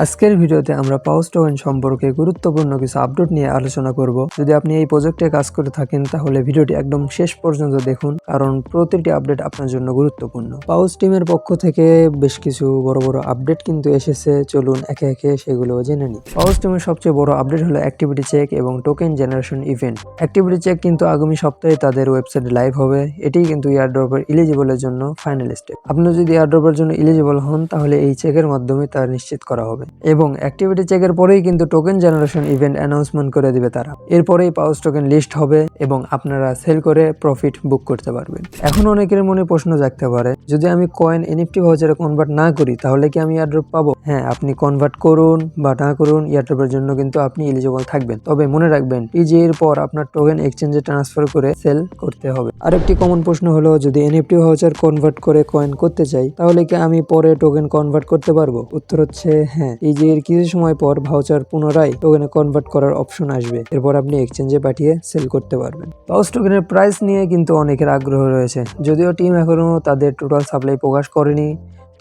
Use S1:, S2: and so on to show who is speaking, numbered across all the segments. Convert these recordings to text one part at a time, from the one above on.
S1: আজকের ভিডিওতে আমরা পাউস টোকেন সম্পর্কে গুরুত্বপূর্ণ কিছু আপডেট নিয়ে আলোচনা করব। যদি আপনি এই প্রজেক্টে কাজ করে থাকেন তাহলে ভিডিওটি একদম শেষ পর্যন্ত দেখুন, কারণ প্রতিটি আপডেট আপনার জন্য গুরুত্বপূর্ণ। পাউস টিমের পক্ষ থেকে বেশ কিছু বড় বড় আপডেট কিন্তু এসেছে, চলুন একে একে সেগুলো জেনে নিই। পাউস টিমের সবচেয়ে বড় আপডেট হলো অ্যাক্টিভিটি চেক এবং token generation event. Activity check কিন্তু আগামী সপ্তাহে তাদের ওয়েবসাইটে লাইভ হবে। এটি কিন্তু এয়ারড্রপের এলিজিবলের জন্য ফাইনাল স্টেপ। আপনি যদি এয়ারড্রপের জন্য এলিজিবল হন তাহলে এই চেকের মাধ্যমে তা নিশ্চিত করা হবে এবং অ্যাক্টিভিটি চেকের পরেই কিন্তু টোকেন জেনারেশন ইভেন্ট অ্যানাউন্সমেন্ট করে দিবে তারা। এরপরেই পাউস টোকেন লিস্ট হবে এবং আপনারা সেল করে প্রফিট বুক করতে পারবেন। এখন অনেকের মনে প্রশ্ন জাগতে পারে, যদি আমি কয়েন এনএফটি ভাউচারে কনভার্ট না করি তাহলে কি আমি এয়ারড্রপ পাবো? হ্যাঁ, আপনি কনভার্ট করুন বা না করুন, এয়ারড্রপের জন্য কিন্তু আপনি এলিজিবল থাকবেন। তবে মনে রাখবেন, পিজি এর পর আপনার টোকেন এক্সচেঞ্জে ট্রান্সফার করে সেল করতে হবে। আরেকটি কমন প্রশ্ন হলো, যদি এনএফটি ভাউচার কনভার্ট করে কয়েন করতে চাই তাহলে কি আমি পরে টোকেন কনভার্ট করতে পারবো? উত্তর হচ্ছে হ্যাঁ। পিজি এর কিছু সময় পর ভাউচার পুনরায় টোকেনে কনভার্ট করার অপশন আসবে। এরপর আপনি এক্সচেঞ্জে পাঠিয়ে সেল করতে পারবেন। পাউস টোকেনের প্রাইস নিয়ে কিন্তু অনেকের আগ্রহ রয়েছে। যদিও টিম এখনো তাদের টোটাল সাপ্লাই প্রকাশ করেনি,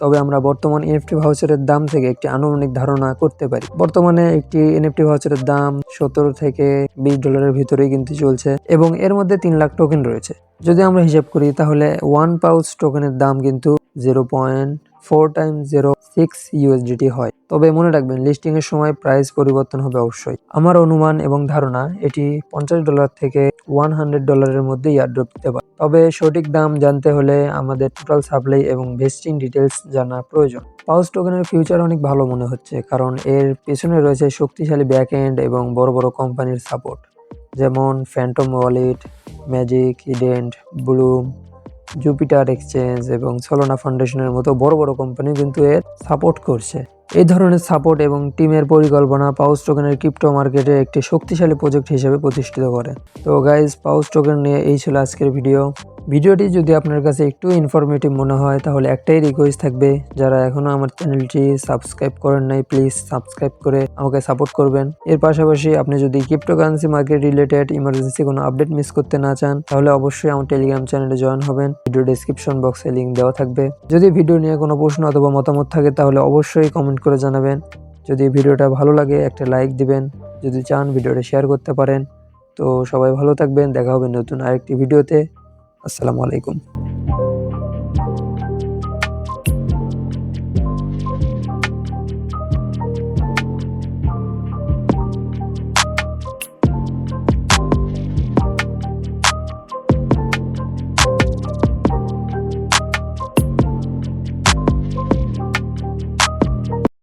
S1: তবে আমরা বর্তমান এনএফটি ভাউচারের দাম থেকে একটি আনুমানিক ধারণা করতে পারি। বর্তমানে একটি এনএফটি ভাউচারের দাম $17 থেকে $20 ভিতরেই কিন্তু চলছে এবং এর মধ্যে 3 লাখ টোকেন রয়েছে। যদি আমরা হিসাব করি তাহলে 1 পাউস টোকেনের দাম কিন্তু 0.4x06 ইউএসডিটি হয়। তবে মনে রাখবেন, লিস্টিং এর সময় প্রাইস পরিবর্তন হবে অবশ্যই। আমার অনুমান এবং ধারণা এটি $50 থেকে $100 মধ্যে এয়ারড্রপ দিতে পারে। তবে সঠিক দাম জানতে হলে আমাদের টোটাল সাপ্লাই এবং ভেস্টিং ডিটেলস জানা প্রয়োজন। পাউস টোকেনের ফিউচার অনেক ভালো মনে হচ্ছে, কারণ এর পেছনে রয়েছে শক্তিশালী ব্যাক এন্ড এবং বড় বড় কোম্পানির সাপোর্ট, যেমন Phantom Wallet, Magic, Eden, Bloom, Jupiter Exchange এবং সোলানা ফাউন্ডেশনের মতো বড় বড় কোম্পানি কিন্তু এর সাপোর্ট করছে। এই ধরনের সাপোর্ট এবং টিমের পরিকল্পনা পাউস টোকেনের ক্রিপ্টো মার্কেটে একটি শক্তিশালী প্রজেক্ট হিসেবে প্রতিষ্ঠিত করে। তো গাইজ, পাউস টোকেন নিয়ে এই ছিল আজকের ভিডিওটি যদি আপনার কাছে একটু ইনফরমেটিভ মনে হয় তাহলে একটাই রিকোয়েস্ট থাকবে, যারা এখনো আমার চ্যানেলটি সাবস্ক্রাইব করেন নাই প্লিজ সাবস্ক্রাইব করে আমাকে সাপোর্ট করবেন। এর পাশাপাশি আপনি যদি ক্রিপ্টোকারেন্সি মার্কেট রিলেটেড ইমার্জেন্সি কোনো আপডেট মিস করতে না চান তাহলে অবশ্যই আমার টেলিগ্রাম চ্যানেলে জয়েন হবেন। ভিডিও ডেসক্রিপশন বক্সে লিঙ্ক দেওয়া থাকবে। যদি ভিডিও নিয়ে কোনো প্রশ্ন অথবা মতামত থাকে তাহলে অবশ্যই কমেন্ট করে জানাবেন। যদি ভিডিওটা ভালো লাগে একটা লাইক দিবেন, যদি চান ভিডিওটা শেয়ার করতে পারেন। তো সবাই ভালো থাকবেন, দেখা হবে নতুন আরেকটি ভিডিওতে। আসসালামু আলাইকুম।